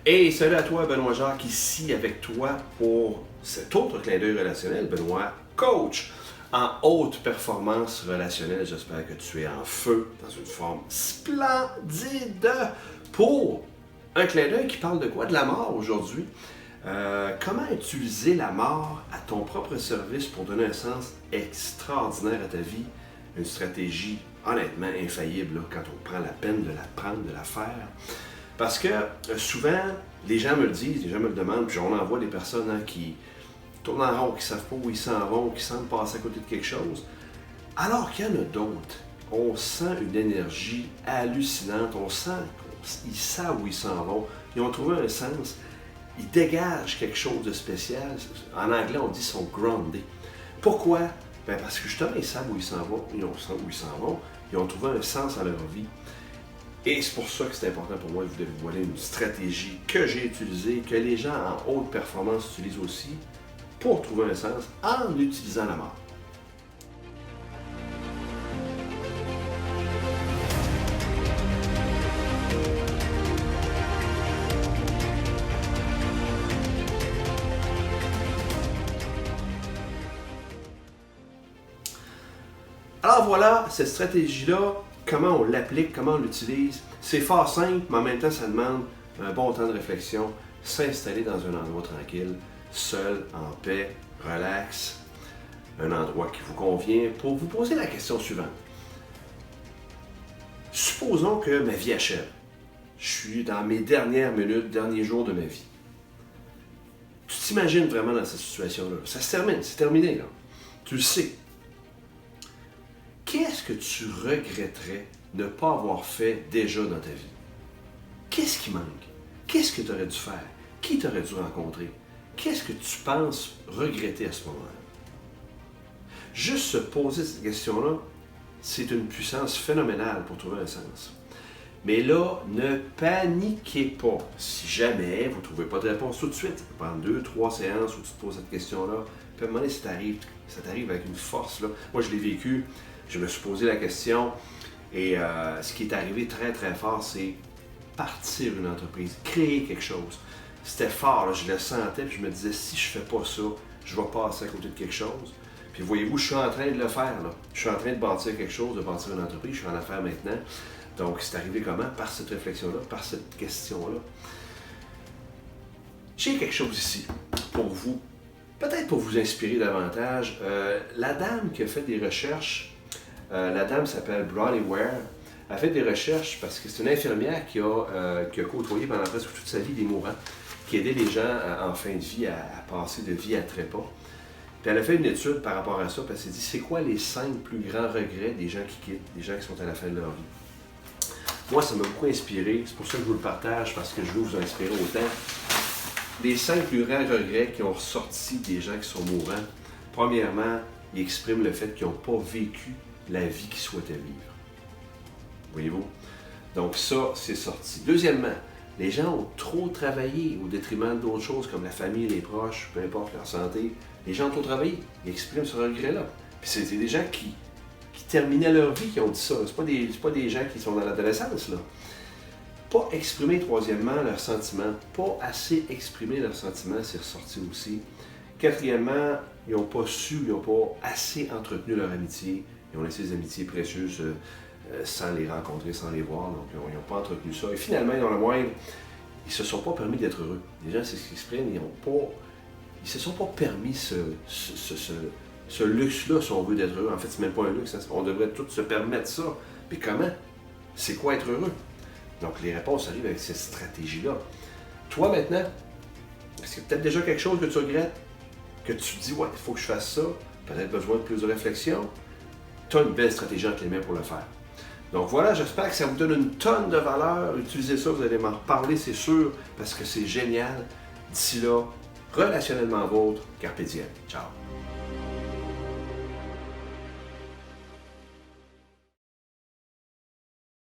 Et salut à toi, Benoît Jacques, ici avec toi pour cet autre clin d'œil relationnel. Benoît, coach en haute performance relationnelle. J'espère que tu es en feu, dans une forme splendide pour un clin d'œil qui parle de quoi? De la mort aujourd'hui. Comment utiliser la mort à ton propre service pour donner un sens extraordinaire à ta vie? Une stratégie honnêtement infaillible là, quand on prend la peine de la prendre, de la faire. Parce que souvent, les gens me le disent, les gens me le demandent, puis on en voit des personnes qui tournent en rond, qui ne savent pas où ils s'en vont, qui semblent passer à côté de quelque chose. Alors qu'il y en a d'autres. On sent une énergie hallucinante, on sent qu'ils savent où ils s'en vont, ils ont trouvé un sens, ils dégagent quelque chose de spécial. En anglais, on dit qu'ils sont grounded. Pourquoi? Ben parce que justement, ils savent où ils s'en vont, ils ont trouvé un sens à leur vie. Et c'est pour ça que c'est important pour moi de vous dévoiler une stratégie que j'ai utilisée, que les gens en haute performance utilisent aussi, pour trouver un sens en utilisant la mort. Alors voilà, cette stratégie-là, comment on l'applique, comment on l'utilise, c'est fort simple, mais en même temps, ça demande un bon temps de réflexion, s'installer dans un endroit tranquille, seul, en paix, relax, un endroit qui vous convient, pour vous poser la question suivante. Supposons que ma vie achève. Je suis dans mes dernières minutes, derniers jours de ma vie. Tu t'imagines vraiment dans cette situation-là. Ça se termine, c'est terminé, là. Tu le sais. Qu'est-ce que tu regretterais de ne pas avoir fait déjà dans ta vie? Qu'est-ce qui manque? Qu'est-ce que tu aurais dû faire? Qui t'aurais dû rencontrer? Qu'est-ce que tu penses regretter à ce moment-là? Juste se poser cette question-là, c'est une puissance phénoménale pour trouver un sens. Mais là, ne paniquez pas. Si jamais vous ne trouvez pas de réponse tout de suite, ça peut prendre 2, 3 séances où tu te poses cette question-là. Puis à un moment donné, ça t'arrive avec une force. Là. Moi, je l'ai vécu. Je me suis posé la question et ce qui est arrivé très très fort, c'est partir une entreprise, créer quelque chose. C'était fort, là, je le sentais, puis je me disais, si je fais pas ça, je vais passer à côté de quelque chose. Puis voyez-vous, je suis en train de le faire. Là. Je suis en train de bâtir quelque chose, de bâtir une entreprise, je suis en affaires maintenant. Donc, c'est arrivé comment? Par cette réflexion-là, par cette question-là. J'ai quelque chose ici pour vous, peut-être pour vous inspirer davantage. La dame qui a fait des recherches, la dame s'appelle Bronnie Ware. Elle a fait des recherches parce que c'est une infirmière qui a côtoyé pendant presque toute sa vie des mourants, qui aidait les gens en fin de vie à passer de vie à trépas. Puis elle a fait une étude par rapport à ça, parce qu'elle s'est dit, c'est quoi les 5 plus grands regrets des gens qui quittent, des gens qui sont à la fin de leur vie? Moi, ça m'a beaucoup inspiré, c'est pour ça que je vous le partage, parce que je veux vous inspirer autant. Les 5 plus grands regrets qui ont ressorti des gens qui sont mourants, premièrement, ils expriment le fait qu'ils n'ont pas vécu la vie qu'ils souhaitaient vivre. Voyez-vous? Donc ça, c'est sorti. Deuxièmement, les gens ont trop travaillé au détriment d'autres choses comme la famille, les proches, peu importe leur santé. Les gens ont trop travaillé. Ils expriment ce regret-là. Puis c'est des gens qui terminaient leur vie qui ont dit ça. C'est pas des gens qui sont dans l'adolescence, là. Pas exprimer, troisièmement, leurs sentiments. Pas assez exprimer leurs sentiments, c'est ressorti aussi. Quatrièmement, ils n'ont pas su, ils n'ont pas assez entretenu leur amitié. Ils ont laissé des amitiés précieuses sans les rencontrer, sans les voir. Donc, ils n'ont pas entretenu ça. Et finalement, dans le moindre, ils ne se sont pas permis d'être heureux. Les gens, c'est ce qu'ils expriment. Ils ne se sont pas permis ce luxe-là, si on veut, d'être heureux. En fait, c'est même pas un luxe. Hein. On devrait tous se permettre ça. Mais comment? C'est quoi être heureux? Donc, les réponses arrivent avec cette stratégie-là. Toi, maintenant, est-ce qu'il y a peut-être déjà quelque chose que tu regrettes? Que tu te dis, ouais, il faut que je fasse ça. Peut-être besoin de plus de réflexion. Tu as une belle stratégie entre les mains pour le faire. Donc voilà, j'espère que ça vous donne une tonne de valeur. Utilisez ça, vous allez m'en reparler, c'est sûr, parce que c'est génial. D'ici là, relationnellement vôtre, carpe diem. Ciao!